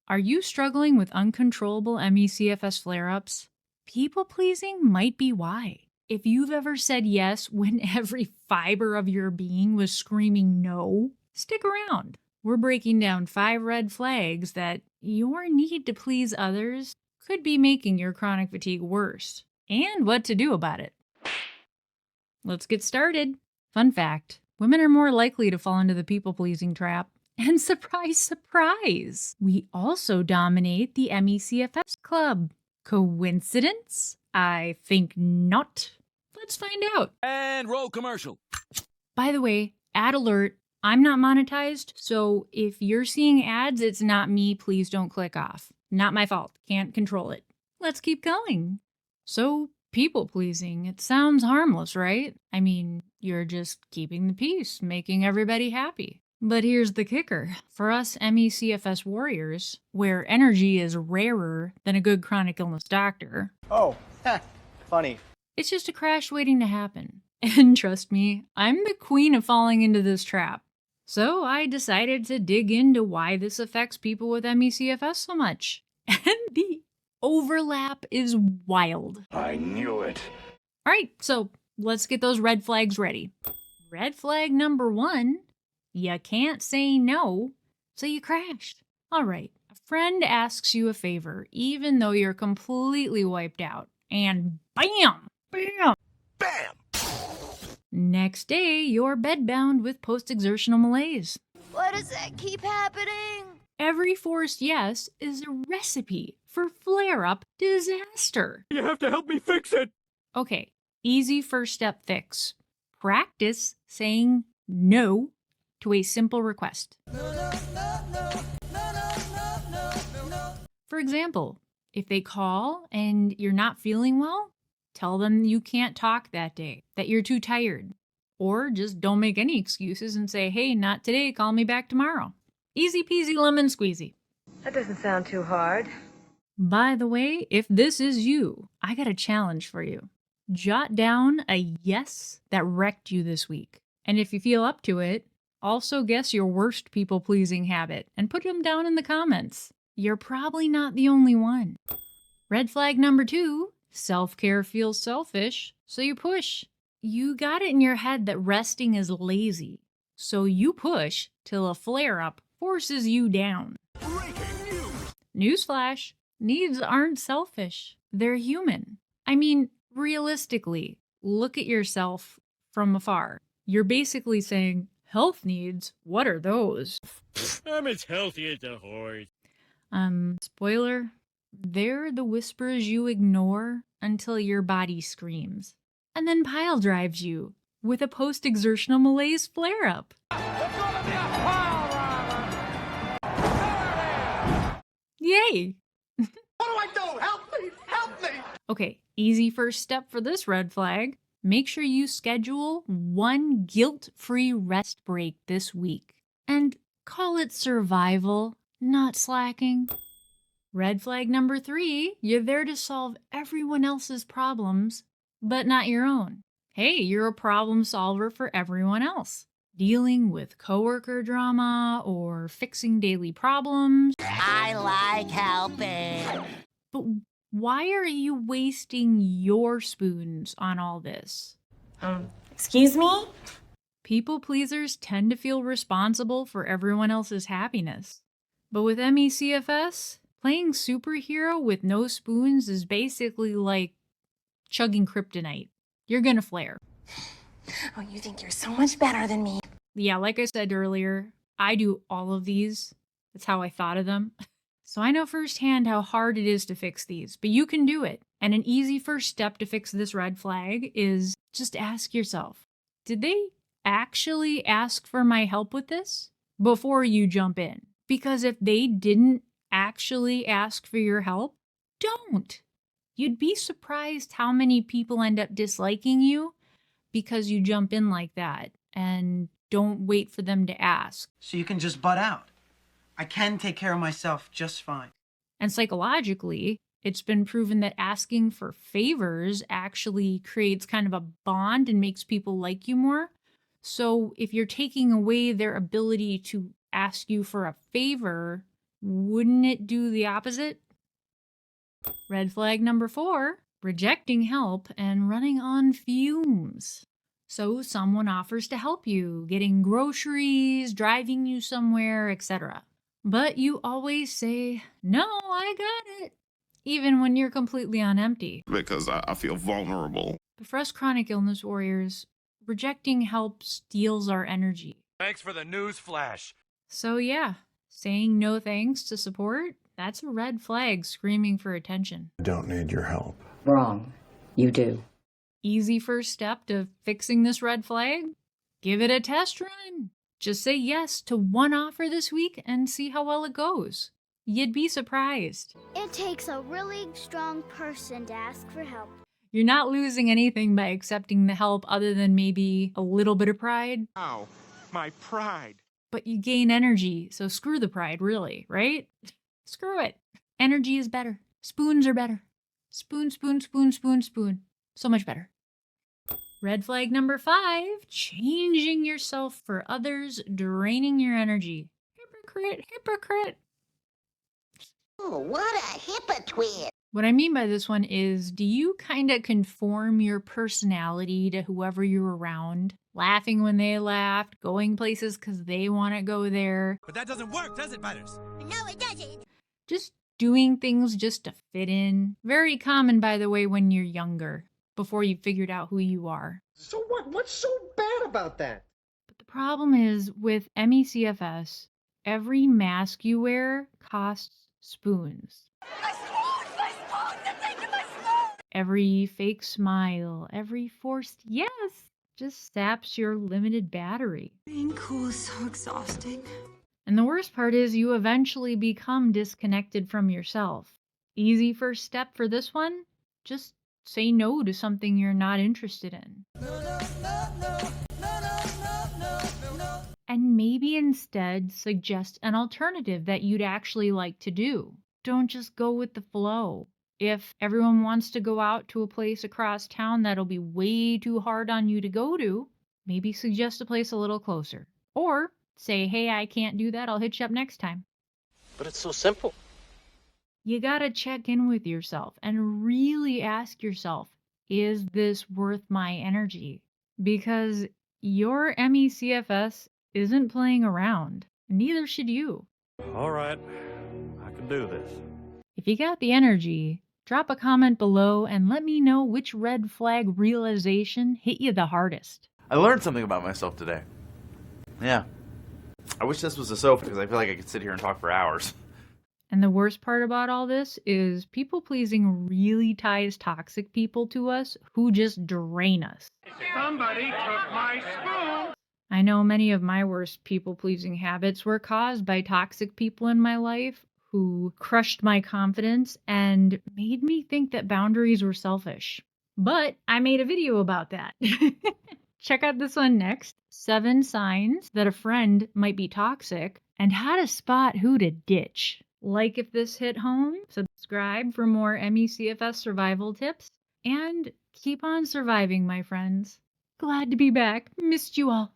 Are you struggling with uncontrollable MECFS flare-ups? People-pleasing might be why. If you've ever said yes when every fiber of your being was screaming no, stick around. We're breaking down 5 red flags that your need to please others could be making your chronic fatigue worse, and what to do about it. Let's get started. Fun fact, women are more likely to fall into the people-pleasing trap. And surprise, surprise, we also dominate the MECFS club. Coincidence? I think not. Let's find out. And roll commercial. By the way, ad alert, I'm not monetized, so if you're seeing ads, it's not me. Please don't click off. Not my fault. Can't control it. Let's keep going. So, people-pleasing, it sounds harmless, right? I mean, you're just keeping the peace, making everybody happy. But here's the kicker. For us MECFS warriors, where energy is rarer than a good chronic illness doctor. Oh, funny. It's just a crash waiting to happen. And trust me, I'm the queen of falling into this trap. So I decided to dig into why this affects people with MECFS so much. And the overlap is wild. I knew it. All right, so let's get those red flags ready. Red flag number 1, you can't say no, so you crashed. All right, a friend asks you a favor, even though you're completely wiped out, and bam, bam, Bam! next day, you're bedbound with post-exertional malaise. Why does that keep happening? Every forced yes is a recipe for flare-up disaster. You have to help me fix it. Okay, easy first step fix. Practice saying no to a simple request. For example, if they call and you're not feeling well, tell them you can't talk that day, that you're too tired. Or just don't make any excuses and say, hey, not today, call me back tomorrow. Easy peasy lemon squeezy. That doesn't sound too hard. By the way, if this is you, I got a challenge for you. Jot down a yes that wrecked you this week. And if you feel up to it, also guess your worst people-pleasing habit and put them down in the comments. You're probably not the only one. Red flag number 2, self-care feels selfish, so you push. You got it in your head that resting is lazy, so you push till a flare-up forces you down. Breaking news. Newsflash, needs aren't selfish. They're human. I mean, realistically, look at yourself from afar. You're basically saying, health needs, what are those? I'm as healthy as a horse. Spoiler, they're the whispers you ignore until your body screams, and then pile drives you with a post-exertional malaise flare-up. Yay! What do I do? Help me! Help me! Okay, easy first step for this red flag. Make sure you schedule 1 guilt-free rest break this week. And call it survival, not slacking. Red flag number 3, you're there to solve everyone else's problems, but not your own. Hey, you're a problem solver for everyone else. Dealing with coworker drama or fixing daily problems. I like helping. But why are you wasting your spoons on all this? Excuse me? People pleasers tend to feel responsible for everyone else's happiness. But with MECFS, playing superhero with no spoons is basically like chugging kryptonite. You're gonna flare. Oh, you think you're so much better than me. Yeah, like I said earlier, I do all of these. That's how I thought of them. So I know firsthand how hard it is to fix these, but you can do it. And an easy first step to fix this red flag is just ask yourself, did they actually ask for my help with this? Before you jump in. Because if they didn't actually ask for your help, don't. You'd be surprised how many people end up disliking you because you jump in like that and don't wait for them to ask. So you can just butt out. I can take care of myself just fine. And psychologically, it's been proven that asking for favors actually creates kind of a bond and makes people like you more. So if you're taking away their ability to ask you for a favor, Wouldn't it do the opposite? Red flag number 4, rejecting help and running on fumes. So someone offers to help you, getting groceries, driving you somewhere, etc. But you always say, no, I got it, even when you're completely on empty. Because I feel vulnerable. But for us chronic illness warriors, rejecting help steals our energy. Thanks for the news flash. So yeah, saying no thanks to support, that's a red flag screaming for attention. I don't need your help. Wrong. You do. Easy first step to fixing this red flag? Give it a test run. Just say yes to one offer this week and see how well it goes. You'd be surprised. It takes a really strong person to ask for help. You're not losing anything by accepting the help other than maybe a little bit of pride. Ow, my pride. But you gain energy, so screw the pride, really, right? Screw it. Energy is better. Spoons are better. Spoon, spoon, spoon, spoon, spoon. So much better. Red flag number 5, changing yourself for others, draining your energy. Hypocrite, hypocrite. Oh, what a hypocrite. What I mean by this one is, do you kind of conform your personality to whoever you're around? Laughing when they laughed, going places because they want to go there. But that doesn't work, does it, Butters? No, it doesn't. Just doing things just to fit in. Very common, by the way, when you're younger, before you figured out who you are. So what? What's so bad about that? But the problem is, with MECFS, every mask you wear costs spoons. Every fake smile, every forced yes, just saps your limited battery. Being cool is so exhausting. And the worst part is you eventually become disconnected from yourself. Easy first step for this one, just say no to something you're not interested in. And maybe instead suggest an alternative that you'd actually like to do. Don't just go with the flow. If everyone wants to go out to a place across town that'll be way too hard on you to go to, maybe suggest a place a little closer. Or say, hey, I can't do that, I'll hit you up next time. But it's so simple. You gotta check in with yourself and really ask yourself, is this worth my energy? Because your MECFS isn't playing around. Neither should you. All right, I can do this. If you got the energy, drop a comment below and let me know which red flag realization hit you the hardest. I learned something about myself today. Yeah. I wish this was a sofa because I feel like I could sit here and talk for hours. And the worst part about all this is people pleasing really ties toxic people to us who just drain us. Somebody took my spoon. I know many of my worst people pleasing habits were caused by toxic people in my life who crushed my confidence and made me think that boundaries were selfish. But I made a video about that. Check out this one next. 7 signs that a friend might be toxic and how to spot who to ditch. Like if this hit home, subscribe for more MECFS survival tips, and keep on surviving, my friends. Glad to be back. Missed you all.